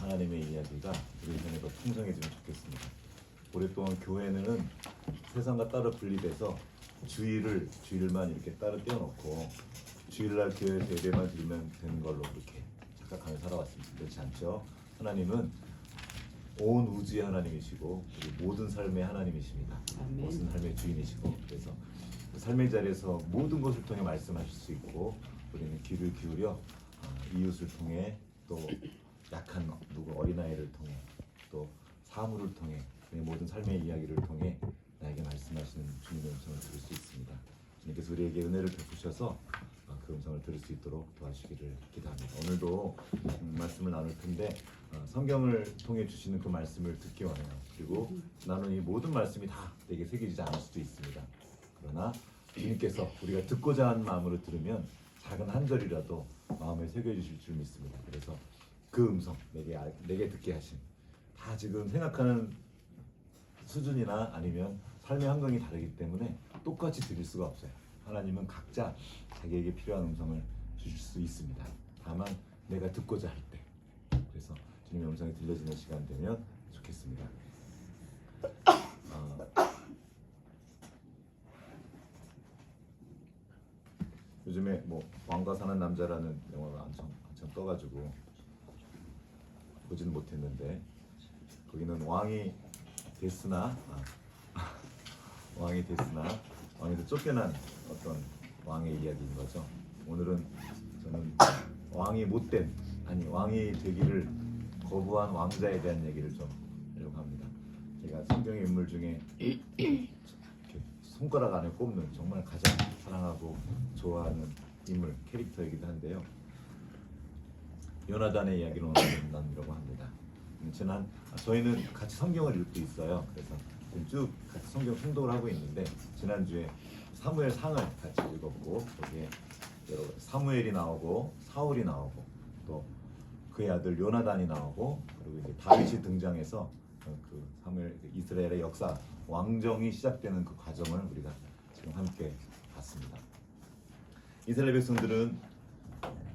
하나님의 이야기가 우리 인생에 더 풍성해지면 좋겠습니다. 오랫동안 교회는 세상과 따로 분리돼서 주일만 이렇게 따로 떼어놓고 주일날 교회에서 예배만 드리면 되는 걸로 그렇게 착각하며 살아왔습니다. 그렇지 않죠? 하나님은 온 우주의 하나님이시고 그리고 모든 삶의 하나님이십니다. 아멘. 모든 삶의 주인이시고 그래서 그 삶의 자리에서 모든 것을 통해 말씀하실 수 있고 우리는 귀를 기울여 이웃을 통해 또 약한 누구 어린아이를 통해 또 사물을 통해 모든 삶의 이야기를 통해 나에게 말씀하시는 주님의 음성을 들을 수 있습니다. 주님께서 우리에게 은혜를 베푸셔서 그 음성을 들을 수 있도록 도와주시기를 기도합니다. 오늘도 말씀을 나눌 텐데 성경을 통해 주시는 그 말씀을 듣기 원해요. 그리고 나는 이 모든 말씀이 다 내게 새겨지지 않을 수도 있습니다. 그러나 주님께서 우리가 듣고자 하는 마음으로 들으면 작은 한 절이라도 마음에 새겨주실 줄 믿습니다. 그래서 그 음성 내게 듣게 하심 다 지금 생각하는 수준이나 아니면 삶의 환경이 다르기 때문에 똑같이 들을 수가 없어요. 하나님은 각자 자기에게 필요한 음성을 주실 수 있습니다. 다만 내가 듣고자 할 때 그래서 주님의 음성이 들려지는 시간 되면 좋겠습니다. 요즘에 뭐 왕과 사는 남자라는 영화가 한참 떠가지고 보지는 못했는데 거기는 왕이 됐으나 왕에서 쫓겨난 어떤 왕의 이야기인 거죠. 오늘은 저는 왕이 되기를 거부한 왕자에 대한 얘기를 좀 하려고 합니다. 제가 성경의 인물 중에 이렇게 손가락 안에 꼽는 정말 가장 사랑하고 좋아하는 인물 캐릭터이기도 한데요. 요나단의 이야기를 오늘 나누려고 합니다. 저희는 같이 성경을 읽고 있어요. 그래서 쭉 같이 성경 통독을 하고 있는데 지난주에 사무엘 상을 같이 읽었고 거기에 사무엘이 나오고 사울이 나오고 또 그의 아들 요나단이 나오고 그리고 이제 다윗이 등장해서 그 사무엘 이스라엘의 역사 왕정이 시작되는 그 과정을 우리가 지금 함께 봤습니다. 이스라엘 백성들은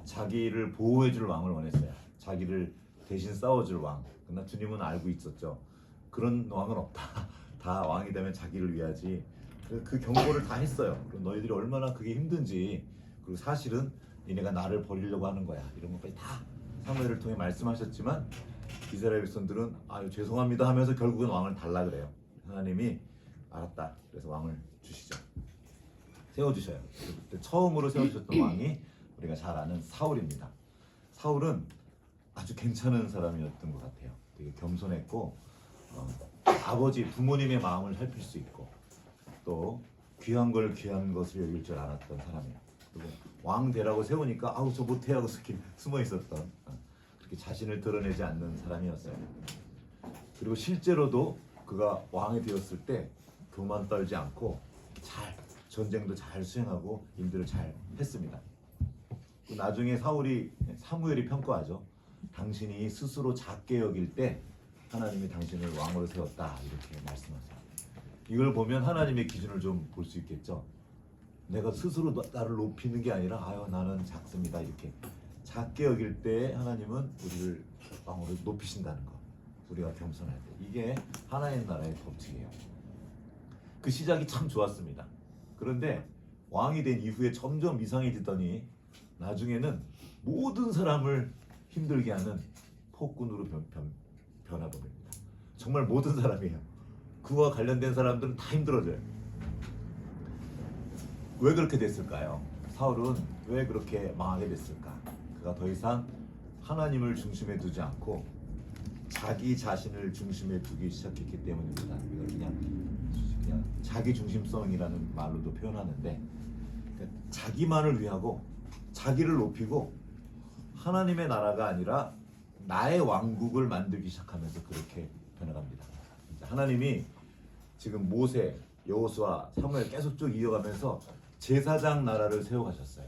자기를 보호해줄 왕을 원했어요. 자기를 대신 싸워줄 왕. 그러나 주님은 알고 있었죠. 그런 왕은 없다. 다 왕이 되면 자기를 위하지. 그 경고를 다 했어요. 너희들이 얼마나 그게 힘든지 그리고 사실은 니네가 나를 버리려고 하는 거야. 이런 것까지 다 사무엘을 통해 말씀하셨지만 이스라엘 백성들은 아유 죄송합니다 하면서 결국은 왕을 달라 그래요. 하나님이 알았다. 그래서 왕을 주시죠. 세워주셔요. 그때 처음으로 세워주셨던 왕이 우리가 잘 아는 사울입니다. 사울은 아주 괜찮은 사람이었던 것 같아요. 되게 겸손했고 부모님의 마음을 살필 수 있고 또 귀한 것을 여길 줄 알았던 사람이에요. 그리고 왕 되라고 세우니까 아우 저 못해 하고 숨어 있었던 그렇게 자신을 드러내지 않는 사람이었어요. 그리고 실제로도 그가 왕이 되었을 때 교만 떨지 않고 전쟁도 잘 수행하고 일들을 잘 했습니다. 나중에 사무엘이 평가하죠. 당신이 스스로 작게 여길 때 하나님이 당신을 왕으로 세웠다 이렇게 말씀하세요. 이걸 보면 하나님의 기준을 좀 볼 수 있겠죠. 내가 스스로 나를 높이는 게 아니라 아유 나는 작습니다 이렇게 작게 여길 때 하나님은 우리를 왕으로 높이신다는 거. 우리가 겸손할 때 이게 하나님 나라의 법칙이에요. 그 시작이 참 좋았습니다. 그런데 왕이 된 이후에 점점 이상해지더니 나중에는 모든 사람을 힘들게 하는 폭군으로 변화버립니다. 정말 모든 사람이에요. 그와 관련된 사람들은 다 힘들어져요. 왜 그렇게 됐을까요? 사울은 왜 그렇게 망하게 됐을까? 그가 더 이상 하나님을 중심에 두지 않고 자기 자신을 중심에 두기 시작했기 때문입니다. 우리가 그냥 자기 중심성이라는 말로도 표현하는데 그러니까 자기만을 위하고 자기를 높이고 하나님의 나라가 아니라 나의 왕국을 만들기 시작하면서 그렇게 변해갑니다. 하나님이 지금 모세, 여호수아, 사무엘 계속 쭉 이어가면서 제사장 나라를 세워가셨어요.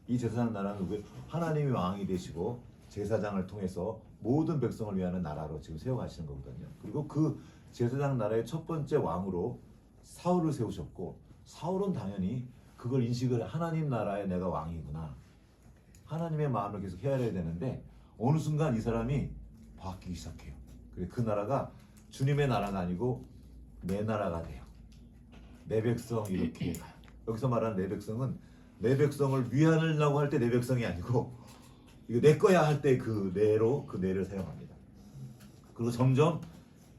이 제사장 나라는 하나님이 왕이 되시고 제사장을 통해서 모든 백성을 위하는 나라로 지금 세워가시는 거거든요. 그리고 그 제사장 나라의 첫 번째 왕으로 사울을 세우셨고 사울은 당연히 그걸 인식을 하나님 나라에 내가 왕이구나. 하나님의 마음을 계속 헤아려야 되는데 어느 순간 이 사람이 바뀌기 시작해요. 그래 그 나라가 주님의 나라가 아니고 내 나라가 돼요. 내 백성 이렇게 가요. 여기서 말하는 내 백성은 내 백성을 위하려고 할 때 내 백성이 아니고 이거 내 거야 할 때 그 내로 그 내를 사용합니다. 그리고 점점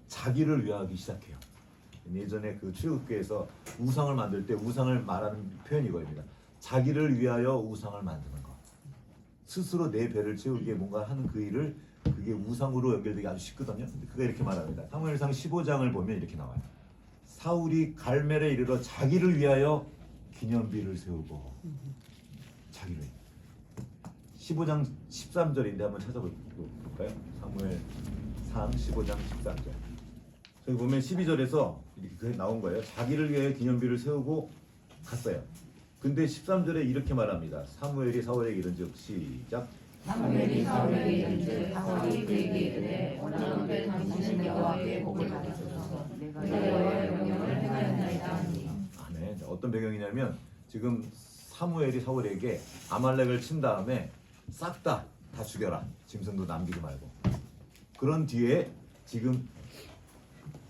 자기를 위하기 시작해요. 예전에 그 출애굽기에서 우상을 만들 때 우상을 말하는 표현이 이거입니다. 자기를 위하여 우상을 만드는 것. 스스로 내 배를 채우기에 뭔가 하는 그 일을 그게 우상으로 연결되기 아주 쉽거든요. 그가 이렇게 말합니다. 사무엘상 15장을 보면 이렇게 나와요. 사울이 갈멜에 이르러 자기를 위하여 기념비를 세우고 자기를 15장 13절인데 한번 찾아볼까요? 사무엘상 15장 13절. 저기 보면 12절에서 이렇게 나온 거예요. 자기를 위하여 기념비를 세우고 갔어요. 근데 13절에 이렇게 말합니다. 사무엘이 사울에게 이른즉 시작. 사무엘이 사울에게 이른즉 사울이 그에게 이르되 오늘 당신은 여호와께 복을 받으소서 내가 여호와의 명령을 행하였나이다 하니. 네. 어떤 배경이냐면 지금 사무엘이 사울에게 아말렉을 친 다음에 싹 다 죽여라. 짐승도 남기지 말고. 그런 뒤에 지금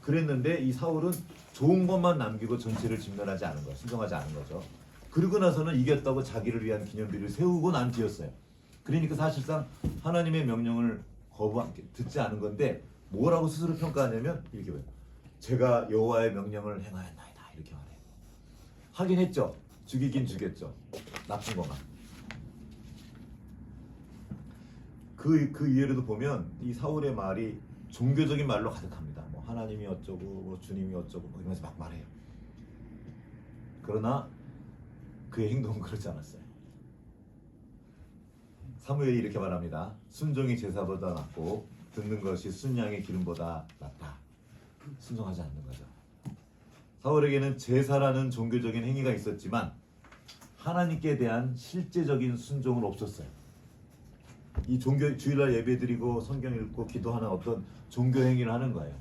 그랬는데 이 사울은 좋은 것만 남기고 전체를 진멸하지 않은 거, 순종하지 않은 거죠. 그리고 나서는 이겼다고 자기를 위한 기념비를 세우고 난 뒤였어요. 그러니까 사실상 하나님의 명령을 듣지 않은 건데 뭐라고 스스로 평가하냐면 이렇게 봐요. 제가 여호와의 명령을 행하였나이다 이렇게 말해요. 하긴 했죠. 죽이긴 죽였죠. 나쁜 것만. 그 이해로도 보면 이 사울의 말이 종교적인 말로 가득합니다. 뭐 하나님이 어쩌고 뭐 주님이 어쩌고 뭐 이러면서 막 말해요. 그러나 그의 행동은 그렇지 않았어요. 사무엘이 이렇게 말합니다. 순종이 제사보다 낫고 듣는 것이 순양의 기름보다 낫다. 순종하지 않는 거죠. 사울에게는 제사라는 종교적인 행위가 있었지만 하나님께 대한 실제적인 순종은 없었어요. 이 주일날 예배드리고 성경 읽고 기도하는 어떤 종교 행위를 하는 거예요.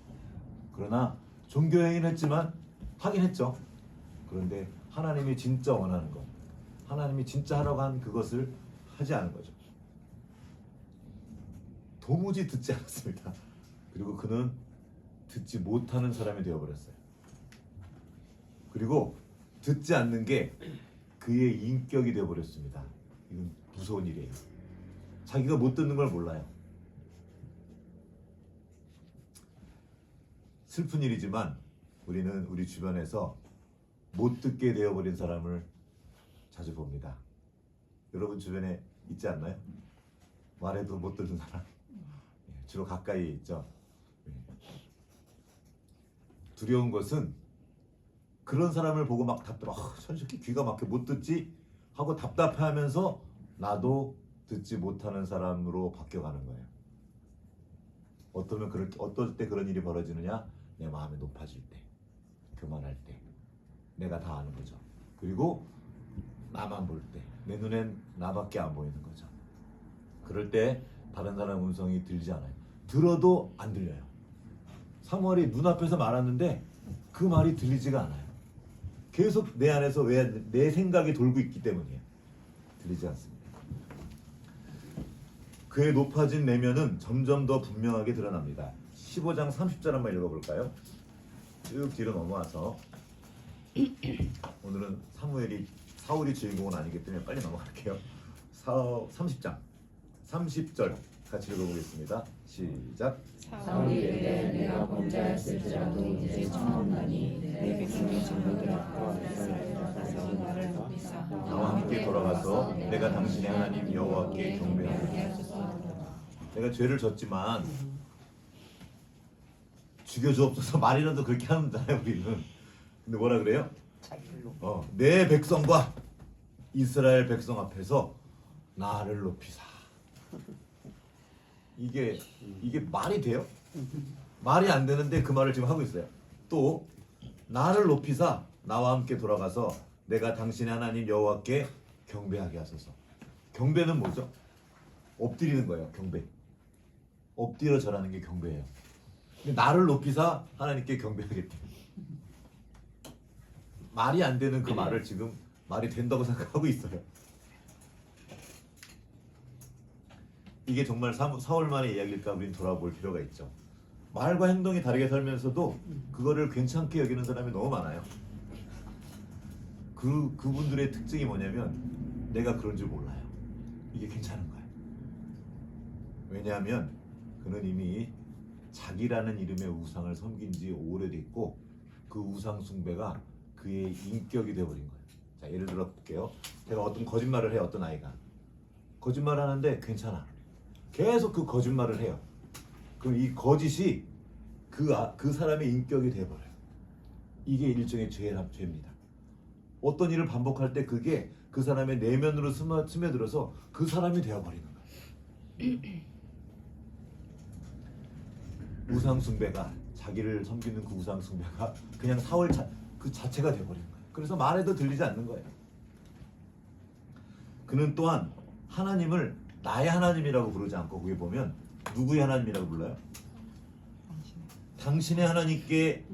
그러나 종교 행위는 했지만 하긴 했죠. 그런데 하나님이 진짜 원하는 것, 하나님이 진짜 하라고 한 그것을 하지 않은 거죠. 도무지 듣지 않았습니다. 그리고 그는 듣지 못하는 사람이 되어버렸어요. 그리고 듣지 않는 게 그의 인격이 되어버렸습니다. 이건 무서운 일이에요. 자기가 못 듣는 걸 몰라요. 슬픈 일이지만 우리는 우리 주변에서 못 듣게 되어버린 사람을 자주 봅니다. 여러분 주변에 있지 않나요? 말해도 못 듣는 사람. 주로 가까이 있죠. 두려운 것은 그런 사람을 보고 막 저 새끼 귀가 막혀 못 듣지? 하고 답답해하면서 나도 듣지 못하는 사람으로 바뀌어가는 거예요. 어떨 때 그런 일이 벌어지느냐? 내 마음이 높아질 때, 교만할 때, 내가 다 아는 거죠. 그리고 나만 볼 때, 내 눈엔 나밖에 안 보이는 거죠. 그럴 때 다른 사람 음성이 들리지 않아요. 들어도 안 들려요. 사무엘이 눈앞에서 말하는데 그 말이 들리지가 않아요. 계속 내 안에서 내 생각이 돌고 있기 때문이에요. 들리지 않습니다. 그의 높아진 내면은 점점 더 분명하게 드러납니다. 15장 30절 한번 읽어볼까요? 쭉 뒤로 넘어와서 오늘은 사울이 주인공은 아니기 때문에 빨리 넘어갈게요. 30장 30절 같이 읽어보겠습니다. 시작. 사울이 이르되 내가 범죄하였을지라도 이제 청하오나니 내 백성이 전부들 앞과 이스라엘 앞에서 나를 높이사 나와 함께 돌아가서 내가 당신의 하나님 여호와께 경배하노라. 내가 죄를 졌지만 죽여주옵소서 말이라도 그렇게 하는잖아요 우리는. 근데 뭐라 그래요? 내 백성과 이스라엘 백성 앞에서 나를 높이사. 이게 말이 돼요? 말이 안 되는데 그 말을 지금 하고 있어요. 또 나를 높이사 나와 함께 돌아가서 내가 당신의 하나님 여호와께 경배하게 하소서. 경배는 뭐죠? 엎드리는 거예요. 경배. 엎드려 절하는 게 경배예요. 근데 나를 높이사 하나님께 경배하겠대. 말이 안 되는 그 말을 지금 말이 된다고 생각하고 있어요. 이게 정말 사울만의 이야기일까 우린 돌아볼 필요가 있죠. 말과 행동이 다르게 살면서도 그거를 괜찮게 여기는 사람이 너무 많아요. 그분들의 특징이 뭐냐면 내가 그런 줄 몰라요. 이게 괜찮은 거예요. 왜냐하면 그는 이미 자기라는 이름의 우상을 섬긴 지 오래됐고 그 우상 숭배가 그의 인격이 되어버린 거예요. 자, 예를 들어 볼게요. 제가 어떤 거짓말을 해요. 어떤 아이가 거짓말을 하는데 괜찮아. 계속 그 거짓말을 해요. 그럼 이 거짓이 그 사람의 인격이 되어버려요. 이게 일종의 죄입니다. 어떤 일을 반복할 때 그게 그 사람의 내면으로 스며들어서 그 사람이 되어버리는 거예요. 우상 숭배가 자기를 섬기는 그 우상 숭배가 그냥 사울 그 자체가 되어버리는 거예요. 그래서 말해도 들리지 않는 거예요. 그는 또한 하나님을 나의 하나님이라고 부르지 않고 거기 보면 누구의 하나님이라고 불러요? 당신의 하나님께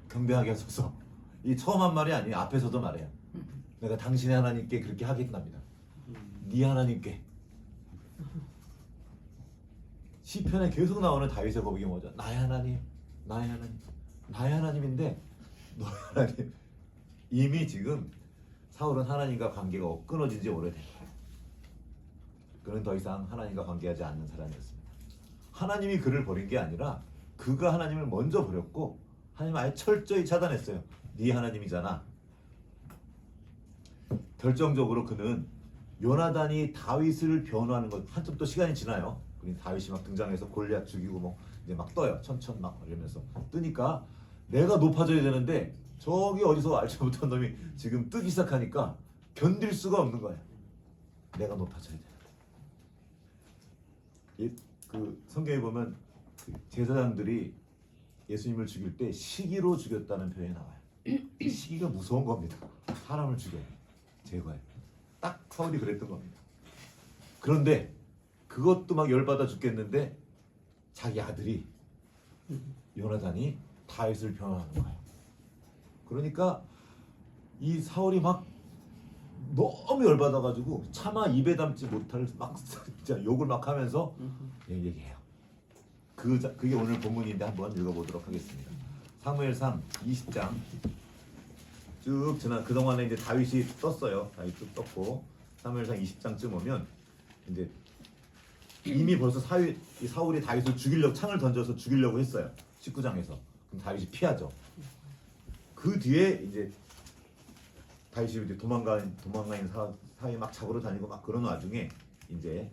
경배하게 하소서. 이 처음 한 말이 아니에요. 앞에서도 말해요. 내가 당신의 하나님께 그렇게 하겠답니다. 네 하나님께. 시편에 계속 나오는 다윗의 고백이 뭐죠? 나의 하나님, 나의 하나님, 나의 하나님인데 너의 하나님. 이미 지금 사울은 하나님과 관계가 끊어진 지 오래된 거예요. 그는 더 이상 하나님과 관계하지 않는 사람이었습니다. 하나님이 그를 버린 게 아니라 그가 하나님을 먼저 버렸고 하나님 아예 철저히 차단했어요. 네 하나님이잖아. 결정적으로 그는 요나단이 다윗을 변호하는 것 한참 또 시간이 지나요. 다윗이 막 등장해서 골리앗 죽이고 뭐 이제 막 떠요. 천천 막 이러면서 뜨니까 내가 높아져야 되는데 저기 어디서 알지 못한 놈이 지금 뜨기 시작하니까 견딜 수가 없는 거야. 내가 높아져야 돼. 그 성경에 보면 그 제사장들이 예수님을 죽일 때 시기로 죽였다는 표현이 나와요. 시기가 무서운 겁니다. 사람을 죽여요. 제거해요. 딱 사울이 그랬던 겁니다. 그런데 그것도 막 열받아 죽겠는데 자기 아들이 요나단이 다윗을 변호하는 거예요. 그러니까 이 사울이 막 너무 열받아가지고 차마 입에 담지 못할 막 진짜 욕을 막 하면서 얘기해요. 그게 오늘 본문인데 한번 읽어보도록 하겠습니다. 사무엘상 20장 쭉 지나 그동안에 이제 다윗이 떴어요. 다윗 쭉 떴고 사무엘상 20장쯤 오면 이제 이미 벌써 사울이 다윗을 죽이려고 창을 던져서 죽이려고 했어요. 19장에서. 그럼 다윗이 피하죠. 그 뒤에 이제 다윗이 이제 도망가는 사이에 막 잡으러 다니고 막 그런 와중에 이제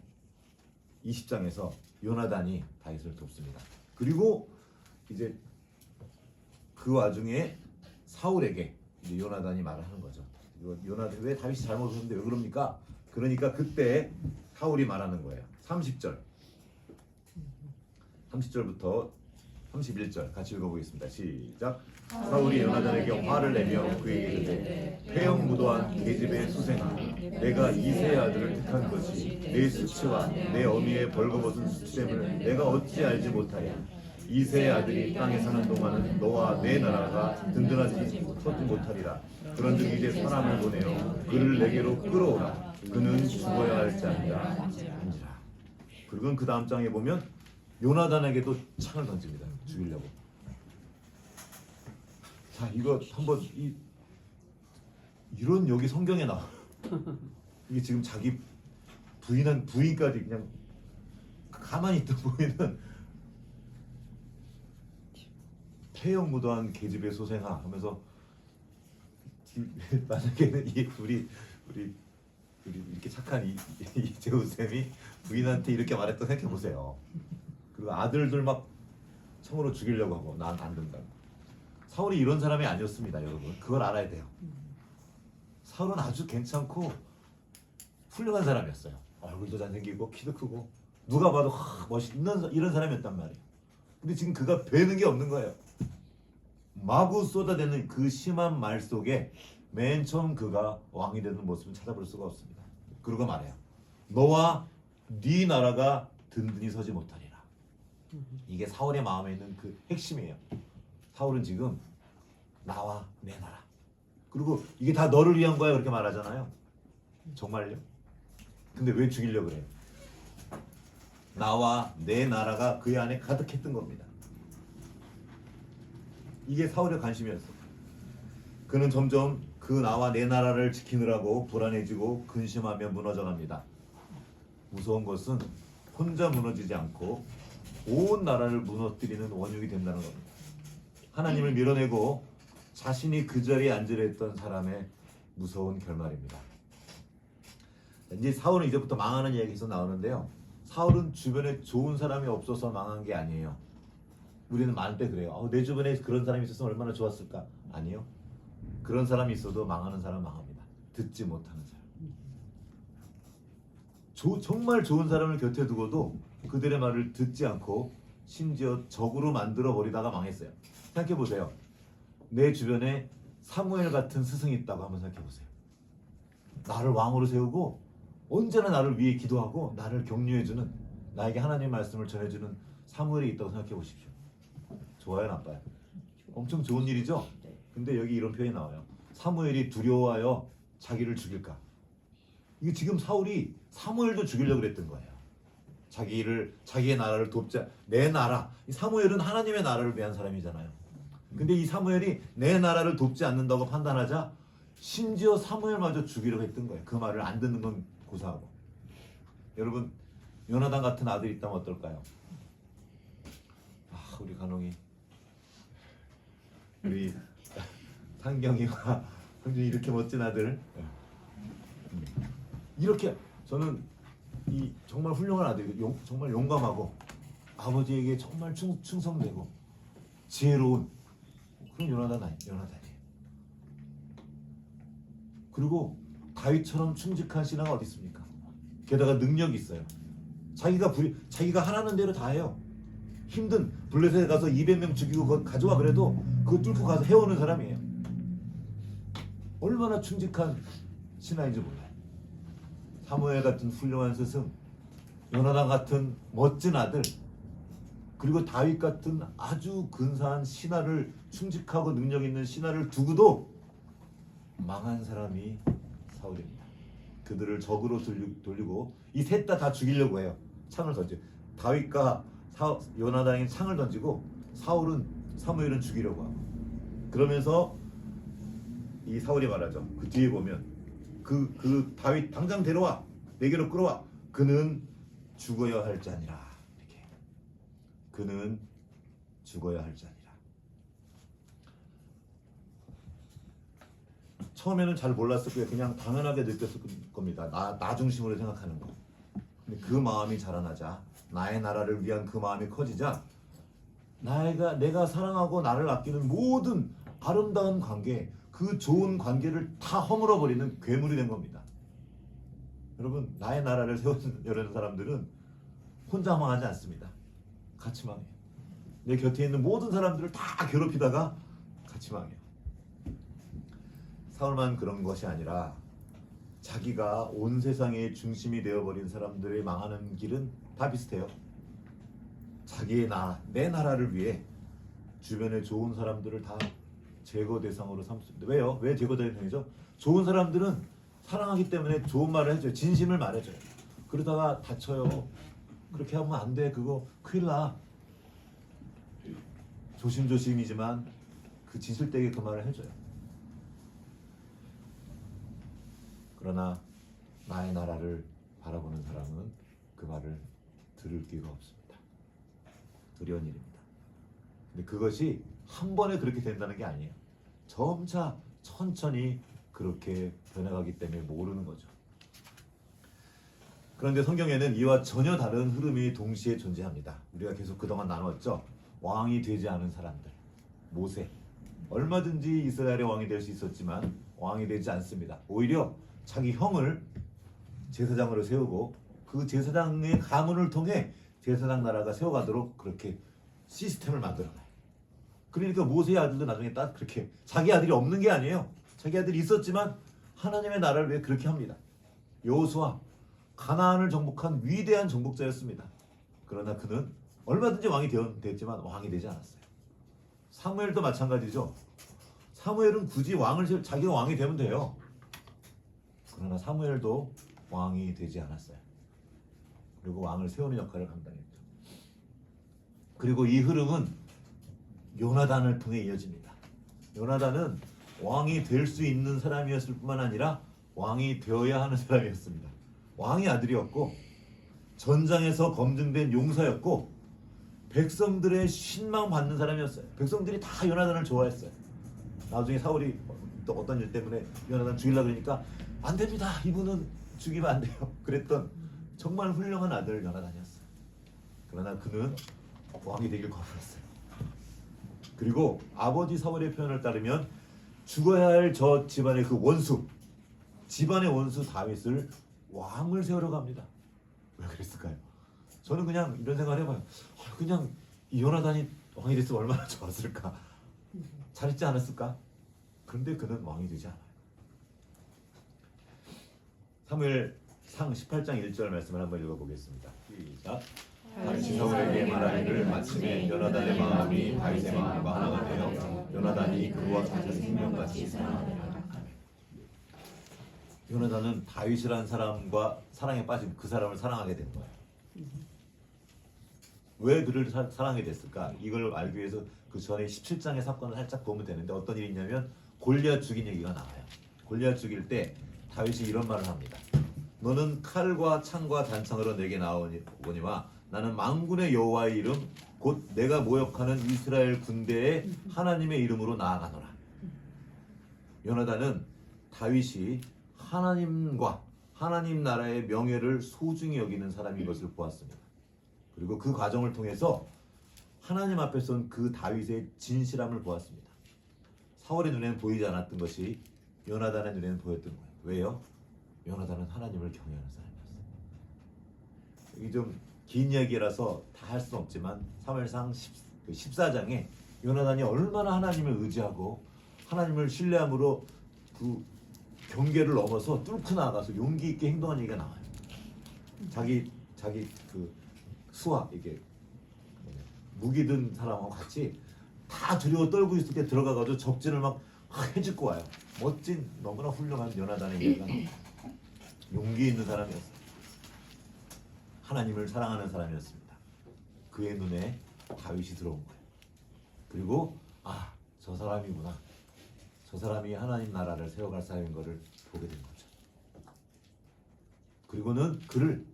20장에서 요나단이 다윗을 돕습니다. 그리고 이제 그 와중에 사울에게 이제 요나단이 말을 하는 거죠. 요나단 왜 다윗이 잘못했는데 왜 그럽니까? 그러니까 그때 사울이 말하는 거예요. 30절부터 31절 같이 읽어보겠습니다. 시작. 사울이 요나단에게 화를 내며 그에게 이르되 회영무도한 계집의 수생아 내가 이새의 아들을 택한 것이 내 수치와 내 어미의 벌거벗은 수치됨을 내가 어찌 알지 못하여 이새의 아들이 땅에 사는 동안은 너와 내 나라가 든든하지 못하리라. 그런즉 이제 사람을 보내어 그를 내게로 끌어오라. 그는 죽어야 할지 아니라. 그리고 그 다음 장에 보면 요나단에게도 창을 던집니다. 죽이려고. 자, 이거 한번 이런 여기 성경에 나와. 이게 지금 자기 부인까지 그냥 가만히 있던 부인은 폐역무도한 계집의 소생아 하면서 만약에는 우리 이렇게 착한 이재훈 쌤이 부인한테 이렇게 말했던 생각해 보세요. 그리고 아들들 막 청으로 죽이려고 하고 난 안 된다고. 사울이 이런 사람이 아니었습니다, 여러분. 그걸 알아야 돼요. 사울은 아주 괜찮고 훌륭한 사람이었어요. 얼굴도 잘생기고 키도 크고 누가 봐도 멋있는 이런 사람이었단 말이에요. 근데 지금 그가 배는 게 없는 거예요. 마구 쏟아내는 그 심한 말 속에 맨 처음 그가 왕이 되는 모습은 찾아볼 수가 없습니다. 그러고 말해요. 너와 네 나라가 든든히 서지 못하리라. 이게 사울의 마음에 있는 그 핵심이에요. 사울은 지금 나와 내 나라. 그리고 이게 다 너를 위한 거야 그렇게 말하잖아요. 정말요? 근데 왜 죽이려고 그래요? 나와 내 나라가 그의 안에 가득했던 겁니다. 이게 사울의 관심이었어. 그는 점점 그 나와 내 나라를 지키느라고 불안해지고 근심하며 무너져갑니다. 무서운 것은 혼자 무너지지 않고 온 나라를 무너뜨리는 원흉이 된다는 겁니다. 하나님을 밀어내고 자신이 그 자리에 앉으려 했던 사람의 무서운 결말입니다. 이제 사울은 이제부터 망하는 이야기에서 나오는데요. 사울은 주변에 좋은 사람이 없어서 망한 게 아니에요. 우리는 많을 때 그래요. 내 주변에 그런 사람이 있었으면 얼마나 좋았을까? 아니요. 그런 사람이 있어도 망하는 사람 망합니다. 듣지 못하는 사람. 정말 좋은 사람을 곁에 두고도 그들의 말을 듣지 않고 심지어 적으로 만들어 버리다가 망했어요. 생각해 보세요. 내 주변에 사무엘 같은 스승이 있다고 한번 생각해 보세요. 나를 왕으로 세우고 언제나 나를 위해 기도하고 나를 격려해주는, 나에게 하나님의 말씀을 전해주는 사무엘이 있다고 생각해 보십시오. 좋아요, 나빠요? 엄청 좋은 일이죠? 근데 여기 이런 표현이 나와요. 사무엘이 두려워하여 자기를 죽일까? 이게 지금 사울이 사무엘도 죽이려고 그랬던 거예요. 자기의 나라를 돕자. 내 나라. 이 사무엘은 하나님의 나라를 위한 사람이잖아요. 근데 이 사무엘이 내 나라를 돕지 않는다고 판단하자 심지어 사무엘마저 죽이려고 했던 거예요. 그 말을 안 듣는 건 고사하고. 여러분, 요나단 같은 아들이 있다면 어떨까요? 우리 간홍이, 우리 상경이와 형준이 이렇게 멋진 아들, 이렇게 저는 이 정말 훌륭한 아들, 정말 용감하고 아버지에게 정말 충성되고 지혜로운 그런 요나단이에요. 그리고 다윗처럼 충직한 신하가 어디 있습니까? 게다가 능력이 있어요. 자기가 하라는 대로 다 해요. 힘든 블레셋에 가서 200명 죽이고 그거 가져와 그래도 그거 뚫고 가서 해오는 사람이에요. 얼마나 충직한 신하인지 몰라요. 사무엘 같은 훌륭한 스승, 요나단 같은 멋진 아들, 그리고 다윗 같은 아주 근사한 신하를, 충직하고 능력 있는 신하를 두고도 망한 사람이 사울입니다. 그들을 적으로 돌리고 이 셋 다 죽이려고 해요. 창을 던져. 다윗과 요나단이 창을 던지고 사무엘은 죽이려고 하고. 그러면서 이 사울이 말하죠. 그 뒤에 보면 그 다윗 당장 데려와, 내게로 끌어와. 그는 죽어야 할 자니라. 이렇게. 그는 죽어야 할 자니라. 처음에는 잘 몰랐을 거예요. 그냥 당연하게 느꼈을 겁니다. 나 중심으로 생각하는 거. 근데 그 마음이 자라나자, 나의 나라를 위한 그 마음이 커지자, 내가 사랑하고 나를 아끼는 모든 아름다운 관계, 그 좋은 관계를 다 허물어버리는 괴물이 된 겁니다. 여러분, 나의 나라를 세우는 사람들은 혼자 망하지 않습니다. 같이 망해요. 내 곁에 있는 모든 사람들을 다 괴롭히다가 같이 망해요. 사울만 그런 것이 아니라 자기가 온 세상의 중심이 되어버린 사람들이 망하는 길은 다 비슷해요. 자기의 내 나라를 위해 주변에 좋은 사람들을 다 제거 대상으로 삼습니다. 왜요? 왜 제거 대상이죠? 좋은 사람들은 사랑하기 때문에 좋은 말을 해줘요. 진심을 말해줘요. 그러다가 다쳐요. 그렇게 하면 안 돼. 그거 큰일 나. 조심조심이지만 그 진실되게 그 말을 해줘요. 그러나 나의 나라를 바라보는 사람은 그 말을 들을 기회가 없습니다. 두려운 일입니다. 근데 그것이 한 번에 그렇게 된다는 게 아니에요. 점차 천천히 그렇게 변해가기 때문에 모르는 거죠. 그런데 성경에는 이와 전혀 다른 흐름이 동시에 존재합니다. 우리가 계속 그동안 나눴죠. 왕이 되지 않은 사람들, 모세. 얼마든지 이스라엘의 왕이 될 수 있었지만 왕이 되지 않습니다. 오히려 자기 형을 제사장으로 세우고 그 제사장의 가문을 통해 제사장 나라가 세워가도록 그렇게 시스템을 만들어놔요. 그러니까 모세의 아들도 나중에 딱 그렇게, 자기 아들이 없는 게 아니에요. 자기 아들이 있었지만 하나님의 나라를 위해 그렇게 합니다. 여호수아, 가나안을 정복한 위대한 정복자였습니다. 그러나 그는 얼마든지 왕이 됐지만 왕이 되지 않았어요. 사무엘도 마찬가지죠. 사무엘은 굳이 자기가 왕이 되면 돼요. 그러나 사무엘도 왕이 되지 않았어요. 그리고 왕을 세우는 역할을 감당했죠. 그리고 이 흐름은 요나단을 통해 이어집니다. 요나단은 왕이 될 수 있는 사람이었을 뿐만 아니라 왕이 되어야 하는 사람이었습니다. 왕의 아들이었고 전장에서 검증된 용사였고 백성들의 신망받는 사람이었어요. 백성들이 다 요나단을 좋아했어요. 나중에 사울이 또 어떤 일 때문에 요나단 죽이려고 그러니까 안 됩니다. 이분은 죽이면 안 돼요. 그랬던 정말 훌륭한 아들 요나단이었어요. 그러나 그는 왕이 되길 거부했어요. 그리고 아버지 사울의 표현을 따르면 죽어야 할 저 집안의 그 원수, 집안의 원수 다윗을 왕을 세우려고 합니다. 왜 그랬을까요? 저는 그냥 이런 생각을 해봐요. 그냥 이 요나단이 왕이 됐으면 얼마나 좋았을까? 잘했지 않았을까? 그런데 그는 왕이 되지 않아요. 사무엘상 18장 1절 말씀을 한번 읽어보겠습니다. 시작. 다윗이 사울에게 말하기를 마침에 요나단의 마음이 다윗의 마음과 하나가 되어 요나단이 그와 같은 생명같이 사랑하더라. 요나단은 다윗이라는 사람과 사랑에 빠지고 그 사람을 사랑하게 된 거예요. 왜 그를 사랑하게 됐을까? 이걸 알기 위해서 그 전에 17장의 사건을 살짝 보면 되는데 어떤 일이 있냐면 골리앗 죽인 얘기가 나와요. 골리앗 죽일 때 다윗이 이런 말을 합니다. 너는 칼과 창과 단창으로 내게 나오거니와 나는 만군의 여호와의 이름 곧 내가 모욕하는 이스라엘 군대의 하나님의 이름으로 나아가노라. 요나단은 다윗이 하나님과 하나님 나라의 명예를 소중히 여기는 사람인 것을 보았습니다. 그리고 그 과정을 통해서 하나님 앞에 선 그 다윗의 진실함을 보았습니다. 사울의 눈에는 보이지 않았던 것이 요나단의 눈에는 보였던 거예요. 왜요? 요나단은 하나님을 경외하는 사람이었어요. 이게 좀 긴 이야기라서 다 할 수는 없지만 사무엘상 14장에 요나단이 얼마나 하나님을 의지하고 하나님을 신뢰함으로 그 경계를 넘어서 뚫고 나가서 용기 있게 행동한 얘기가 나와요. 자기 그 수하 이게 무기 든 사람하고 같이 다 두려워 떨고 있을 때 들어가가지고 적진을 막 해집고 와요. 멋진 너무나 훌륭한 요나단의 얘기가 용기 있는 사람이었어요. 하나님을 사랑하는 사람이었습니다. 그의 눈에 다윗이 들어온 거예요. 그리고 저 사람이구나. 저 사람이 하나님 나라를 세워갈 사람인 것을 보게 된 거죠. 그리고는 그를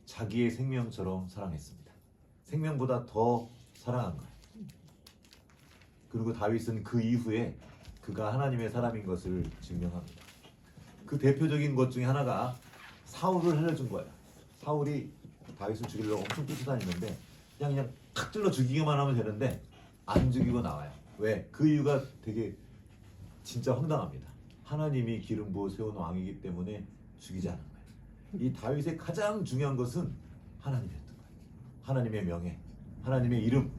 자기의 생명처럼 사랑했습니다. 생명보다 더 사랑한 거예요. 그리고 다윗은 그 이후에 그가 하나님의 사람인 것을 증명합니다. 그 대표적인 것 중에 하나가 사울을 살려준 거예요. 사울이 다윗을 죽이려고 엄청 쫓아다니는데 그냥 탁 찔러 죽이기만 하면 되는데 안 죽이고 나와요. 왜? 그 이유가 되게 진짜 황당합니다. 하나님이 기름 부어 세운 왕이기 때문에 죽이지 않은 거예요. 이 다윗의 가장 중요한 것은 하나님이었던 거예요. 하나님의 명예, 하나님의 이름.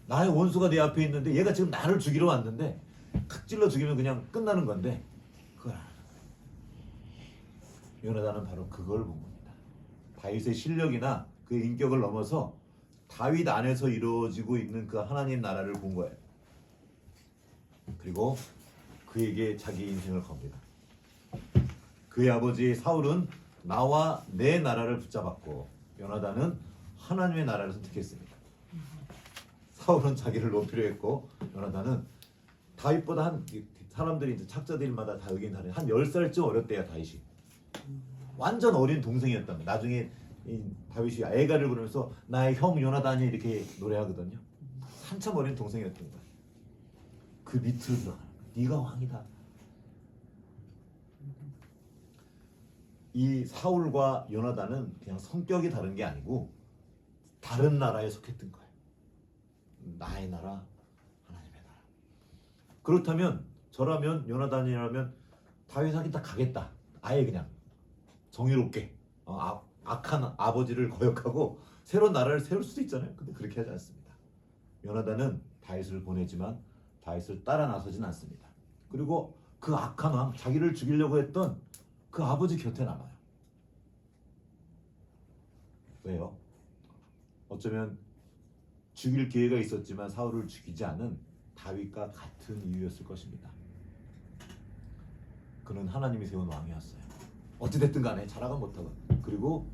나의 원수가 내 앞에 있는데 얘가 지금 나를 죽이러 왔는데 탁 찔러 죽이면 그냥 끝나는 건데 그걸 안 하는 거예요. 요나단은 바로 그걸 본 겁니다. 다윗의 실력이나 그의 인격을 넘어서 다윗 안에서 이루어지고 있는 그 하나님 나라를 본 거예요. 그리고 그에게 자기 인생을 겁니다. 그의 아버지 사울은 나와 내 나라를 붙잡았고 요나단은 하나님의 나라를 선택했습니다. 사울은 자기를 높이려 했고 요나단은 다윗보다 한 사람들이 이제 착자들마다 다 의견이 다르네. 한 10살쯤 어렸대요 다윗이. 완전 어린 동생이었답니다. 나중에 다윗이 애가를 부르면서 나의 형 요나단이 이렇게 노래하거든요. 한참 어린 동생이었던 거예요. 그 밑으로 들어가는 거예요. 네가 왕이다. 이 사울과 요나단은 그냥 성격이 다른 게 아니고 다른 나라에 속했던 거예요. 나의 나라, 하나님의 나라. 그렇다면 저라면 요나단이라면 다윗한테 딱 가겠다. 아예 그냥 정의롭게 악한 아버지를 거역하고 새로운 나라를 세울 수도 있잖아요. 근데 그렇게 하지 않습니다. 요나단은 다윗을 보내지만 다윗을 따라 나서진 않습니다. 그리고 그 악한 왕, 자기를 죽이려고 했던 그 아버지 곁에 남아요. 왜요? 어쩌면 죽일 기회가 있었지만 사울을 죽이지 않은 다윗과 같은 이유였을 것입니다. 그는 하나님이 세운 왕이었어요. 어찌됐든 간에 자라가 못하건. 그리고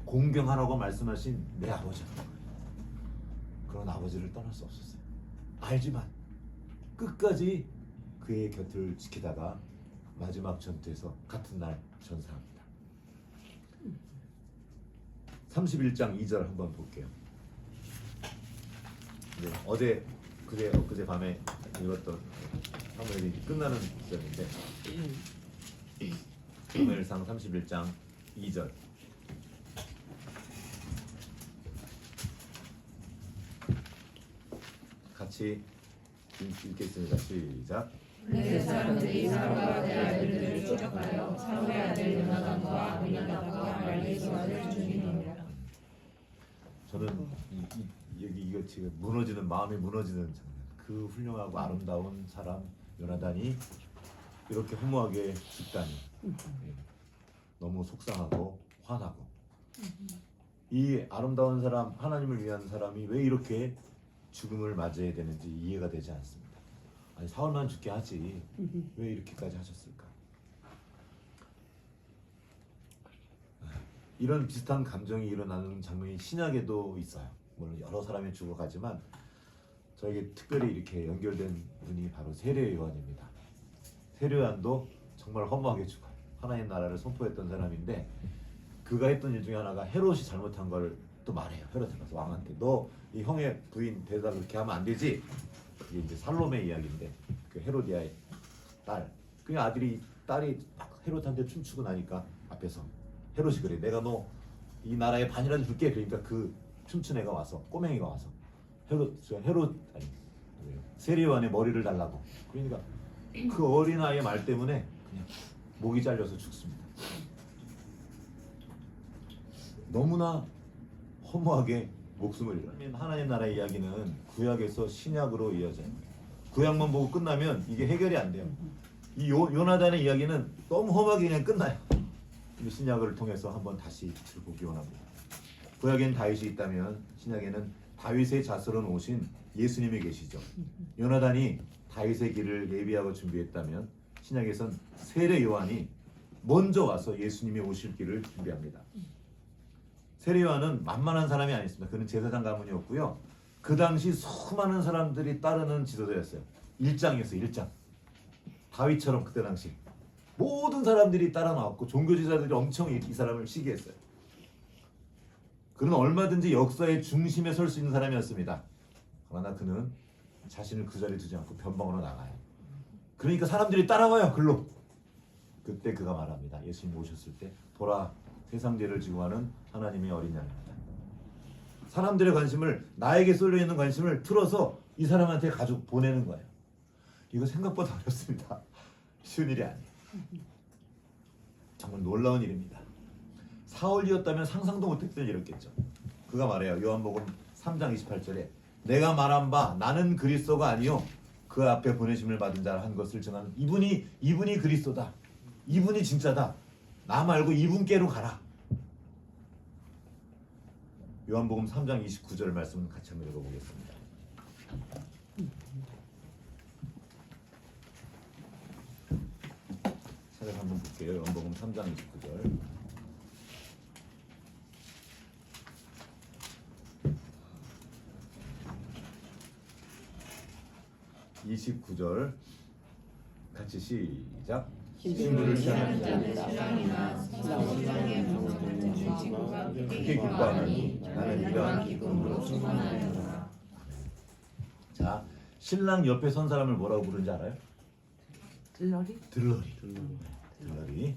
공경하라고 말씀하신 내 아버지였던 거예요. 그런 아버지를 떠날 수 없었어요. 알지만 끝까지 그의 곁을 지키다가 마지막 전투에서 같은 날 전사합니다. 31장 2절 한번 볼게요. 어제 엊그제 밤에 읽었던 사무엘이 끝나는 구절인데 사무엘상 31장 2절 같이 읽겠습니다. 시작. 그 사람들이 사울과 그의 아들들을 추격하여 사울의 아들 요나단과 아비나답과 말기수와 아들 죽이니라. 저는 이거 지금 무너지는 마음이 무너지는 장면. 그 훌륭하고 아름다운 사람 요나단이 이렇게 허무하게 죽다니 너무 속상하고 화나고 이 아름다운 사람 하나님을 위한 사람이 왜 이렇게 죽음을 맞이해야 되는지 이해가 되지 않습니다. 아니 사울만 죽게 하지 왜 이렇게까지 하셨을까? 이런 비슷한 감정이 일어나는 장면이 신약에도 있어요. 물론 여러 사람이 죽어가지만 저에게 특별히 이렇게 연결된 분이 바로 세례 요한입니다. 세례 요한도 정말 허무하게 죽어요. 하나님 나라를 선포했던 사람인데 그가 했던 일 중에 하나가 헤롯이 잘못한 걸 또 말해요. 헤롯에 가서 왕한테 너 이 형의 부인 데려다 그렇게 하면 안 되지. 그게 이제 살롬의 이야기인데 그 헤로디아의 딸, 그 딸이 막 헤롯한테 춤추고 나니까 앞에서 헤롯이 그래 내가 너 이 나라의 반이라도 줄게. 그러니까 그 춤춘 애가 와서 꼬맹이가 와서 세례 요한의 머리를 달라고. 그러니까 그 어린아이의 말 때문에 그냥 목이 잘려서 죽습니다. 너무나 허무하게 목숨을 잃어요. 하나님 나라의 이야기는 구약에서 신약으로 이어져요. 구약만 보고 끝나면 이게 해결이 안 돼요. 이 요나단의 이야기는 너무 험하게 그냥 끝나요. 근데 신약을 통해서 한번 다시 빛을 보기 원합니다. 구약엔 다윗이 있다면 신약에는 다윗의 자손으로 오신 예수님이 계시죠. 요나단이 다윗의 길을 예비하고 준비했다면 신약에선 세례 요한이 먼저 와서 예수님이 오실 길을 준비합니다. 세례 요한은 만만한 사람이 아니었습니다. 그는 제사장 가문이었고요. 그 당시 수많은 사람들이 따르는 지도자였어요. 일장이었어요. 일장. 다윗처럼 그때 당시 모든 사람들이 따라 나왔고 종교지도자들이 엄청 이 사람을 시기했어요. 그는 얼마든지 역사의 중심에 설 수 있는 사람이었습니다. 그러나 그는 자신을 그 자리에 두지 않고 변방으로 나가요. 그러니까 사람들이 따라와요. 글로. 그때 그가 말합니다. 예수님 오셨을 때 보라 세상 죄를 지고 가는 하나님의 어린 양입니다. 사람들의 관심을 나에게 쏠려 있는 관심을 틀어서 이 사람한테 가지고 보내는 거예요. 이거 생각보다 어렵습니다. 쉬운 일이 아니에요. 정말 놀라운 일입니다. 사울이었다면 상상도 못했을 일이었겠죠. 그가 말해요. 요한복음 3장 28절에 내가 말한 바 나는 그리스도가 아니요 그 앞에 보내심을 받은 자를 한 것을 증하는 이분이 그리스도다. 이분이 진짜다. 나 말고 이분께로 가라. 요한복음 3장 29절 말씀 같이 한번 읽어보겠습니다. 차례 한번 볼게요. 요한복음 3장 29절. 같이 시작. 신부를 취하는 자는 신랑이나 신랑의 모든 친구가 크게 기뻐하니 나는 이러한 기쁨으로 충만하였노라. 자, 신랑 옆에 선 사람을 뭐라고 부르는지 알아요? 들러리? 들러리.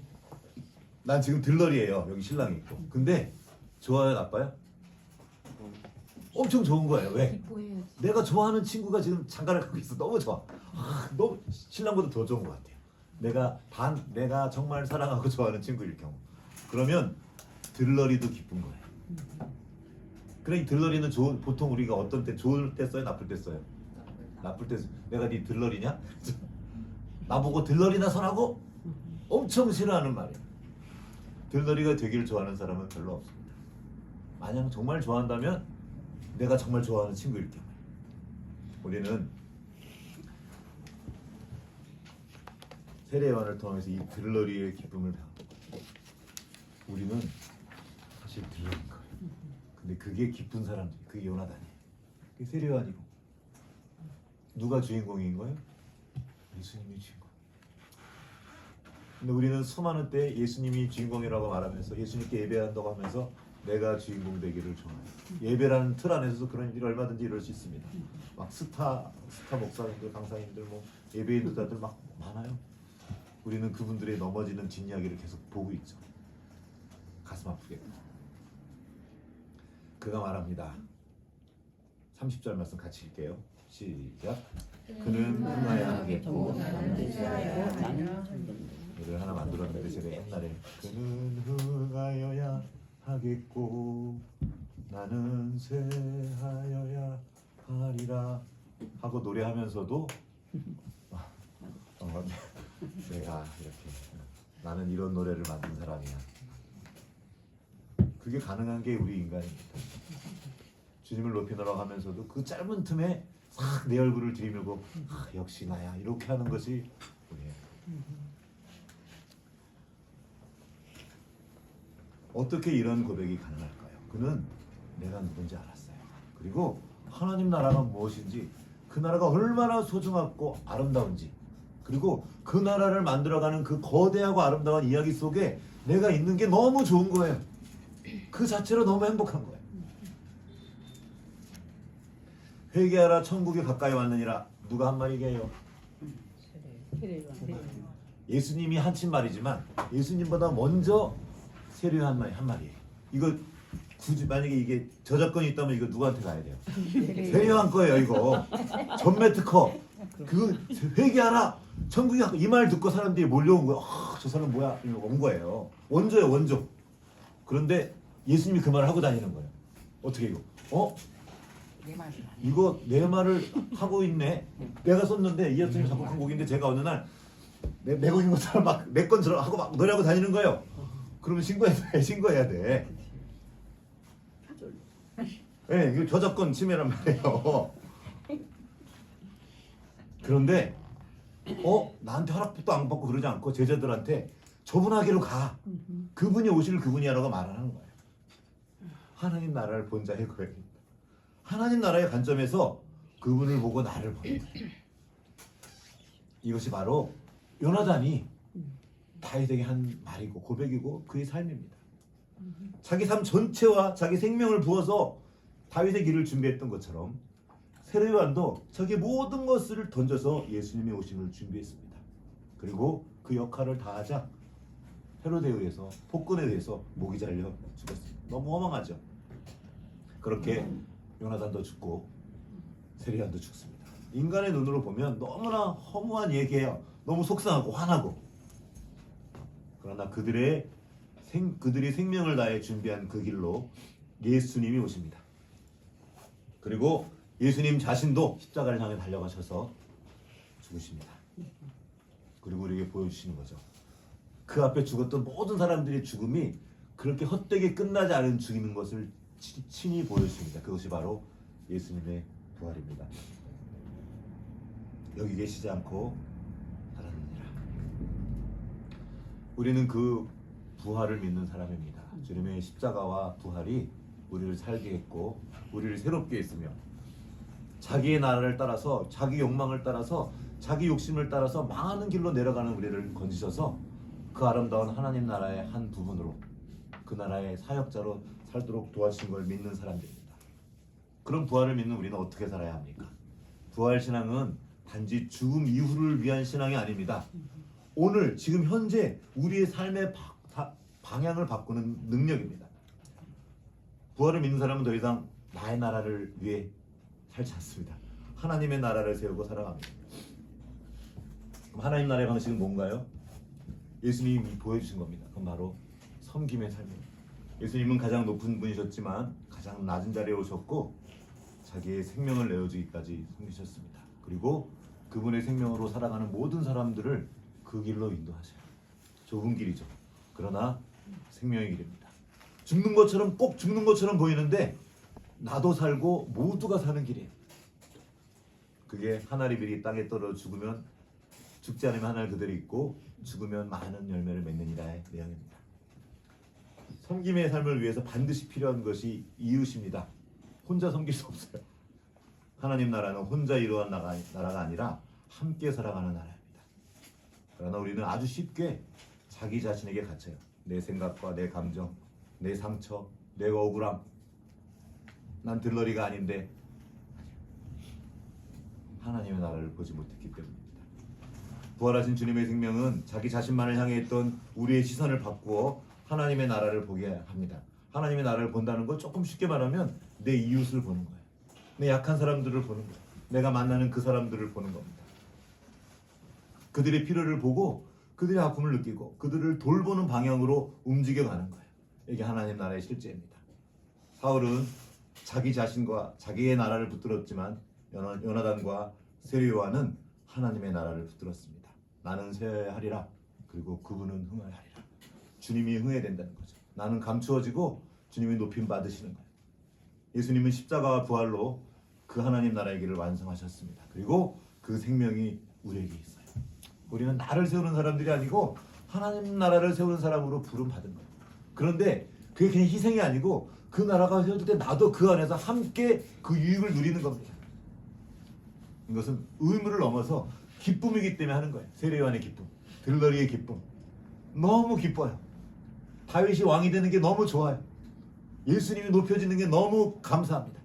난 지금 들러리예요. 여기 신랑이 있고. 근데 좋아요, 나빠요? 엄청 좋은 거예요. 왜? 기뻐해야지. 내가 좋아하는 친구가 지금 장가를 가고 있어. 너무 좋아. 너무 신랑보다 더 좋은 것 같아요. 내가 정말 사랑하고 좋아하는 친구일 경우. 그러면 들러리도 기쁜 거예요. 그래, 이 들러리는 보통 우리가 어떤 때 좋을 때 써요, 나쁠 때 써요? 나쁠 때 내가 네 들러리냐? 나보고 들러리나 서라고? 엄청 싫어하는 말이에요. 들러리가 되기를 좋아하는 사람은 별로 없습니다. 만약 정말 좋아한다면 내가 정말 좋아하는 친구일 경우 우리는 세례 요한을 통해서 이 들러리의 기쁨을 배웠고 우리는 사실 사실 들러인 거예요. 근데 그게 기쁜 사람들이, 그게 요나단이에요. 그게 세례요한이고. 누가 주인공인 거예요? 예수님이 주인공. 근데 우리는 수많은 때 예수님이 주인공이라고 말하면서 예수님께 예배한다고 하면서 내가 주인공 되기를 좋아해요. 예배라는 틀 안에서도 그런 일이 얼마든지 이룰 수 있습니다. 막 스타 목사님들, 강사님들, 뭐 예배 인도자들 막 많아요. 우리는 그분들의 넘어지는 뒷이야기를 계속 보고 있죠. 가슴 아프게. 그가 말합니다. 30절 말씀 같이 읽게요. 시작. 그는 흥하여야 하겠고 노래를 하나 만들었는데 제가 옛날에 그는 흥하여야 하겠고 나는 쇠하여야 하리라 하고 노래하면서도 내가 이렇게 나는 이런 노래를 만든 사람이야. 그게 가능한 게 우리 인간입니다. 주님을 높이 나아가면서도 그 짧은 틈에 싹 내 얼굴을 들이밀고 역시 나야 이렇게 하는 것이 우리예요. 어떻게 이런 고백이 가능할까요? 그는 내가 누군지 알았어요. 그리고 하나님 나라가 무엇인지 그 나라가 얼마나 소중하고 아름다운지 그리고 그 나라를 만들어가는 그 거대하고 아름다운 이야기 속에 내가 있는 게 너무 좋은 거예요. 그 자체로 너무 행복한 거예요. 회개하라 천국이 가까이 왔느니라. 누가 한 말이게요? 예수님이 하신 말이지만 예수님보다 먼저 세례요한 말이 한 말이에요. 이거 굳이 만약에 이게 저작권이 있다면 이거 누구한테 가야 돼요? 세례요한 거예요. 이거 전매 특허. 그 회개하라 천국이 이 말 듣고 사람들이 몰려온 거예요. 저 사람 뭐야? 이러고 온 거예요. 원조예요, 원조. 그런데 예수님이 그 말을 하고 다니는 거예요. 어떻게 이거? 이거 내 말을 하고 있네. 내가 썼는데 이하순이 작곡한 곡인데 제가 어느 날 내 곡인 것처럼 막 내 건처럼 하고 막 노래하고 다니는 거예요. 그러면 신고해야 돼. 네, 이거 저작권 침해란 말이에요. 그런데 나한테 허락도 안 받고 그러지 않고 제자들한테 저분에게로 가. 그분이 오실 그분이야라고 말을 하는 거예요. 하나님 나라를 본 자의 고백입니다. 하나님 나라의 관점에서 그분을 보고 나를 보는 거예요. 이것이 바로 요나단이 다윗에게 한 말이고 고백이고 그의 삶입니다. 자기 삶 전체와 자기 생명을 부어서 다윗의 길을 준비했던 것처럼 세례요한도 자기 모든 것을 던져서 예수님의 오심을 준비했습니다. 그리고 그 역할을 다하자 헤로데에 의해서 폭군에 의해서 목이 잘려 죽었습니다. 너무 허망하죠. 그렇게 요나단도 죽고 세례요한도 죽습니다. 인간의 눈으로 보면 너무나 허무한 얘기예요. 너무 속상하고 화나고. 그러나 그들이 생명을 다해 준비한 그 길로 예수님이 오십니다. 그리고 예수님 자신도 십자가를 향해 달려가셔서 죽으십니다. 그리고 우리에게 보여주시는 거죠. 그 앞에 죽었던 모든 사람들의 죽음이 그렇게 헛되게 끝나지 않은 죽이는 것을 친히 보여주십니다. 그것이 바로 예수님의 부활입니다. 여기 계시지 않고 살았느니라. 우리는 그 부활을 믿는 사람입니다. 주님의 십자가와 부활이 우리를 살게 했고 우리를 새롭게 했으며 자기의 나라를 따라서 자기 욕망을 따라서 자기 욕심을 따라서 망하는 길로 내려가는 우리를 건지셔서 그 아름다운 하나님 나라의 한 부분으로 그 나라의 사역자로 살도록 도와주신 걸 믿는 사람들입니다. 그런 부활을 믿는 우리는 어떻게 살아야 합니까? 부활 신앙은 단지 죽음 이후를 위한 신앙이 아닙니다. 오늘 지금 현재 우리의 삶의 방향을 바꾸는 능력입니다. 부활을 믿는 사람은 더 이상 나의 나라를 위해 살지 않습니다. 하나님의 나라를 세우고 살아갑니다. 그럼 하나님 나라의 방식은 뭔가요? 예수님이 보여주신 겁니다. 그건 바로 섬김의 삶입니다. 예수님은 가장 높은 분이셨지만 가장 낮은 자리에 오셨고 자기의 생명을 내어주기까지 섬기셨습니다. 그리고 그분의 생명으로 살아가는 모든 사람들을 그 길로 인도하셔요. 좁은 길이죠. 그러나 생명의 길입니다. 죽는 것처럼 꼭 죽는 것처럼 보이는데 나도 살고 모두가 사는 길이에요. 그게 하늘의 별이 땅에 떨어져 죽으면 죽지 않으면 하늘 그대로 있고 죽으면 많은 열매를 맺느니라의 내용입니다. 섬김의 삶을 위해서 반드시 필요한 것이 이웃입니다. 혼자 섬길 수 없어요. 하나님 나라는 혼자 이루어진 나라가 아니라 함께 살아가는 나라입니다. 그러나 우리는 아주 쉽게 자기 자신에게 갇혀요. 내 생각과 내 감정, 내 상처, 내 억울함. 난 들러리가 아닌데. 하나님의 나라를 보지 못했기 때문입니다. 부활하신 주님의 생명은 자기 자신만을 향해 있던 우리의 시선을 바꾸어 하나님의 나라를 보게 합니다. 하나님의 나라를 본다는 걸 조금 쉽게 말하면 내 이웃을 보는 거예요. 내 약한 사람들을 보는 거예요. 내가 만나는 그 사람들을 보는 겁니다. 그들의 필요를 보고 그들의 아픔을 느끼고 그들을 돌보는 방향으로 움직여가는 거예요. 이게 하나님 나라의 실제입니다. 사울은 자기 자신과 자기의 나라를 붙들었지만 요나단과 세리요한은 하나님의 나라를 붙들었습니다. 나는 쇠해야 하리라. 그리고 그분은 흥해야 하리라. 주님이 흥해야 된다는 거죠. 나는 감추어지고 주님이 높임 받으시는 거예요. 예수님은 십자가와 부활로 그 하나님 나라의 길을 완성하셨습니다. 그리고 그 생명이 우리에게 있어요. 우리는 나를 세우는 사람들이 아니고 하나님 나라를 세우는 사람으로 부름 받은 거예요. 그런데 그게 그냥 희생이 아니고 그 나라가 세워질 때 나도 그 안에서 함께 그 유익을 누리는 겁니다. 이것은 의무를 넘어서 기쁨이기 때문에 하는 거예요. 세례요한의 기쁨, 들러리의 기쁨. 너무 기뻐요. 다윗이 왕이 되는 게 너무 좋아요. 예수님이 높여지는 게 너무 감사합니다.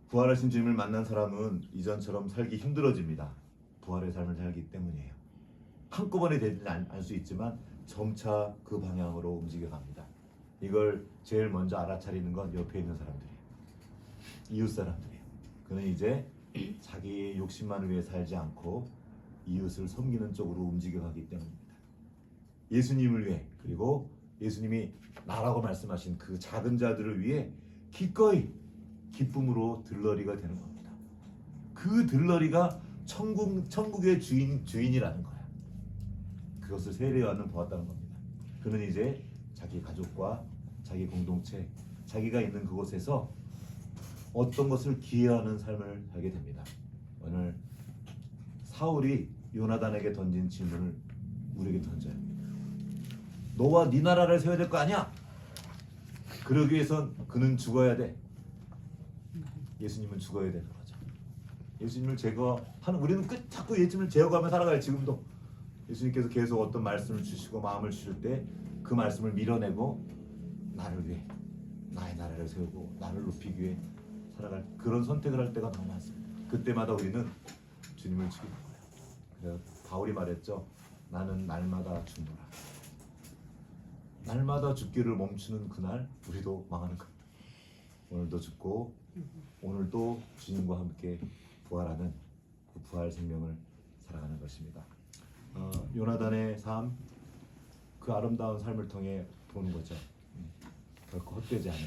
부활하신 주님을 만난 사람은 이전처럼 살기 힘들어집니다. 부활의 삶을 살기 때문이에요. 한꺼번에 되지는 않을 수 있지만 점차 그 방향으로 움직여갑니다. 이걸 제일 먼저 알아차리는 건 옆에 있는 사람들이에요. 이웃 사람들이에요. 그는 이제 자기의 욕심만을 위해 살지 않고 이웃을 섬기는 쪽으로 움직여가기 때문입니다. 예수님을 위해, 그리고 예수님이 나라고 말씀하신 그 작은 자들을 위해 기꺼이 기쁨으로 들러리가 되는 겁니다. 그 들러리가 천국의 주인이라는 거야. 그것을 세례요한은 보았다는 겁니다. 그는 이제 자기 가족과 자기 공동체, 자기가 있는 그곳에서 어떤 것을 기여하는 삶을 살게 됩니다. 오늘 사울이 요나단에게 던진 질문을 우리에게 던져요. 너와 네 나라를 세워야 될 거 아니야? 그러기 위해선 그는 죽어야 돼. 예수님은 죽어야 되는 거죠. 예수님을 제거하는, 우리는 자꾸 예수님을 제어가며 살아가요. 지금도 예수님께서 계속 어떤 말씀을 주시고 마음을 주실 때 그 말씀을 밀어내고 나를 위해, 나의 나라를 세우고 나를 높이기 위해 살아갈 그런 선택을 할 때가 너무 많습니다. 그때마다 우리는 주님을 죽이는 거예요. 그래서 바울이 말했죠. 나는 날마다 죽노라. 날마다 죽기를 멈추는 그날 우리도 망하는 거예요. 오늘도 죽고 오늘도 주님과 함께 부활하는 그 부활 생명을 살아가는 것입니다. 요나단의 삶, 그 아름다운 삶을 통해 보는 거죠. 결코 헛되지 않은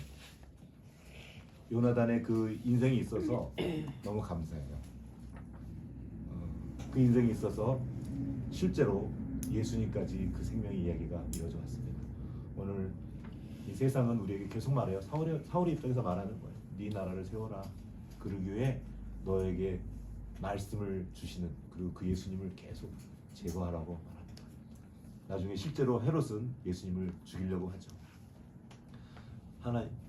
요나단의 그 인생이 있어서 너무 감사해요. 그 인생이 있어서 실제로 예수님까지 그 생명의 이야기가 이어져 왔습니다. 오늘 이 세상은 우리에게 계속 말해요. 사울의 입장에서 말하는 거예요. 네 나라를 세워라. 그러기 위해 너에게 말씀을 주시는, 그리고 그 예수님을 계속 제거하라고 말합니다. 나중에 실제로 헤롯은 예수님을 죽이려고 하죠.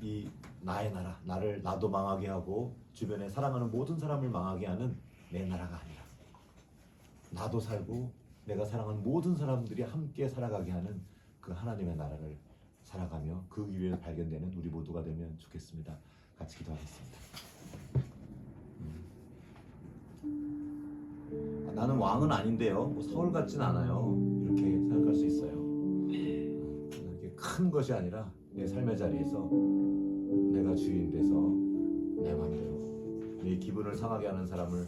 이 나의 나라, 나도 망하게 하고 주변에 사랑하는 모든 사람을 망하게 하는 내 나라가 아니라 나도 살고 내가 사랑하는 모든 사람들이 함께 살아가게 하는 그 하나님의 나라를 살아가며 그 위에 발견되는 우리 모두가 되면 좋겠습니다. 같이 기도하겠습니다. 나는 왕은 아닌데요. 뭐 사울 같진 않아요. 이렇게 생각할 수 있어요. 이렇게 큰 것이 아니라 내 삶의 자리에서 내가 주인 돼서 내 마음대로 내 기분을 상하게 하는 사람을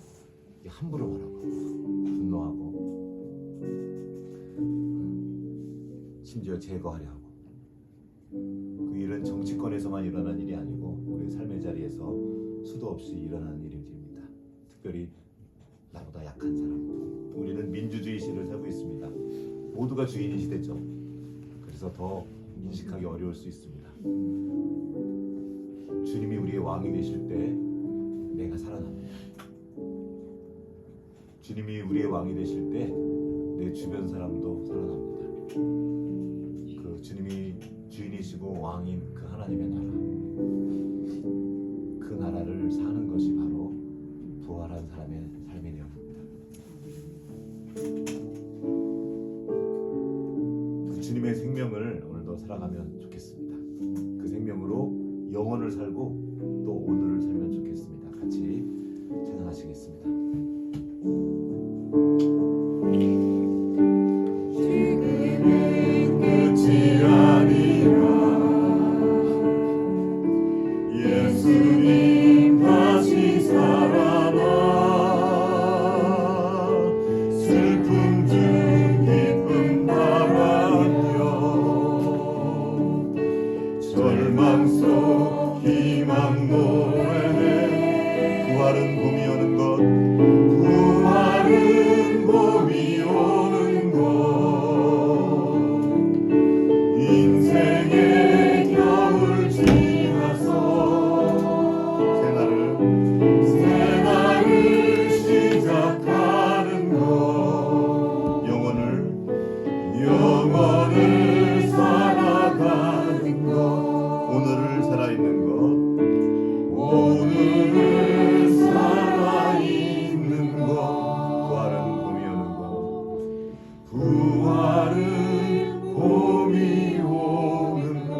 함부로 말하고 분노하고 심지어 제거하려 하고, 그 일은 정치권에서만 일어난 일이 아니고 우리 삶의 자리에서 수도 없이 일어나는 일입니다. 특별히 나보다 약한 사람, 우리는 민주주의 시대를 살고 있습니다. 모두가 주인이 시대죠. 그래서 더 인식하기 어려울 수 있습니다. 주님이 우리의 왕이 되실 때 내가 살아납니다. 주님이 우리의 왕이 되실 때 내 주변 사람도 살아납니다. 주님이 주인이시고 왕인 그 하나님의 나라, 그 나라를 사는 것이 바로 부활한 사람의 삶의 내용입니다. 그 주님의 생명을 오늘도 살아가면 좋겠습니다. 그 생명으로 영혼을 살고 또 오늘을 살면 좋겠습니다. 같이 찬양하시겠습니다. 지금은 끝이 아니라 예수님 다시 살아나 슬픔 중 기쁨 바라며 절망 속 희망 노래해 부활은 봄이 오는 것 부활은 봄이 오는 것 인생의 겨울 지나서 새날을 시작하는 것 영혼을 살아가는 것 오늘을 살아있는 것 오늘을 살아있는 것 부활은 봄이 오는 것 부활은 봄이 오는 것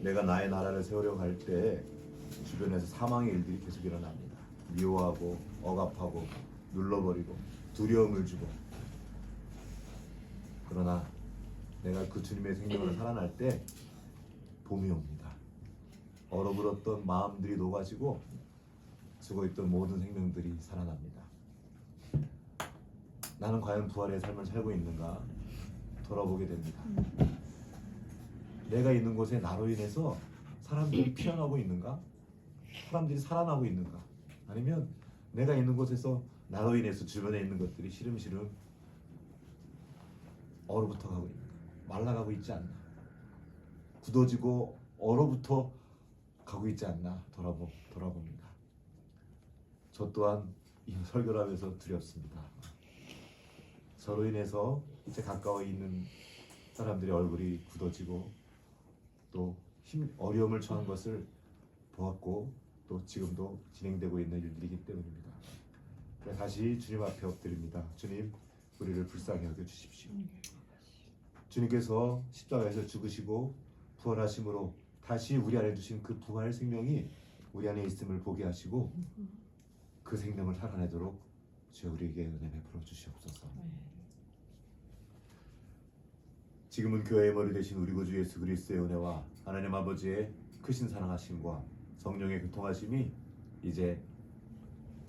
내가 나의 나라를 세우려고 할 때 주변에서 사망의 일들이 계속 일어납니다. 미워하고 억압하고 눌러버리고 두려움을 주고 그러나 내가 그 주님의 생명을 살아날 때 봄이 옵니다. 얼어붙었던 마음들이 녹아지고 죽어있던 모든 생명들이 살아납니다. 나는 과연 부활의 삶을 살고 있는가 돌아보게 됩니다. 내가 있는 곳에 나로 인해서 사람들이 피어나고 있는가? 사람들이 살아나고 있는가? 아니면 내가 있는 곳에서 나로 인해서 주변에 있는 것들이 시름시름 얼어붙어 가고 있는가? 말라가고 있지 않나? 굳어지고 얼어붙어 가고 있지 않나? 돌아봅니다. 저 또한 이 설교를 하면서 두렵습니다. 저로 인해서 제 가까워 있는 사람들의 얼굴이 굳어지고 또 어려움을 처한 것을 보았고 또 지금도 진행되고 있는 일들이기 때문입니다. 그래서 다시 주님 앞에 엎드립니다. 주님, 우리를 불쌍히 여겨 주십시오. 주님께서 십자가에서 죽으시고 부활하심으로 다시 우리 안에 주신 그 부활 생명이 우리 안에 있음을 보게 하시고 그 생명을 살아내도록 주여 우리에게 은혜 베풀어 주시옵소서. 지금은 교회의 머리 되신 우리 구주 예수 그리스도의 은혜와 하나님 아버지의 크신 사랑하심과 성령의 교통하심이 이제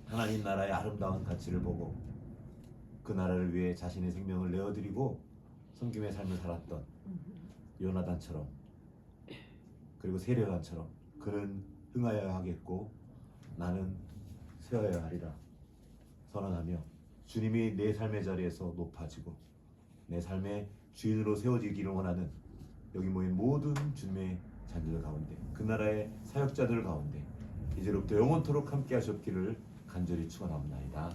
하나님 나라의 아름다운 가치를 보고 그 나라를 위해 자신의 생명을 내어드리고 섬김의 삶을 살았던 요나단처럼 그리고 세례요한처럼 그는 흥하여야 하겠고 나는 쇠하여야 하리라 선언하며 주님이 내 삶의 자리에서 높아지고 내 삶의 주인으로 세워지기를 원하는 여기 모인 모든 주님의 자녀들 가운데 그 나라의 사역자들 가운데 이제로부터 영원토록 함께 하셨기를 간절히 축원합니다.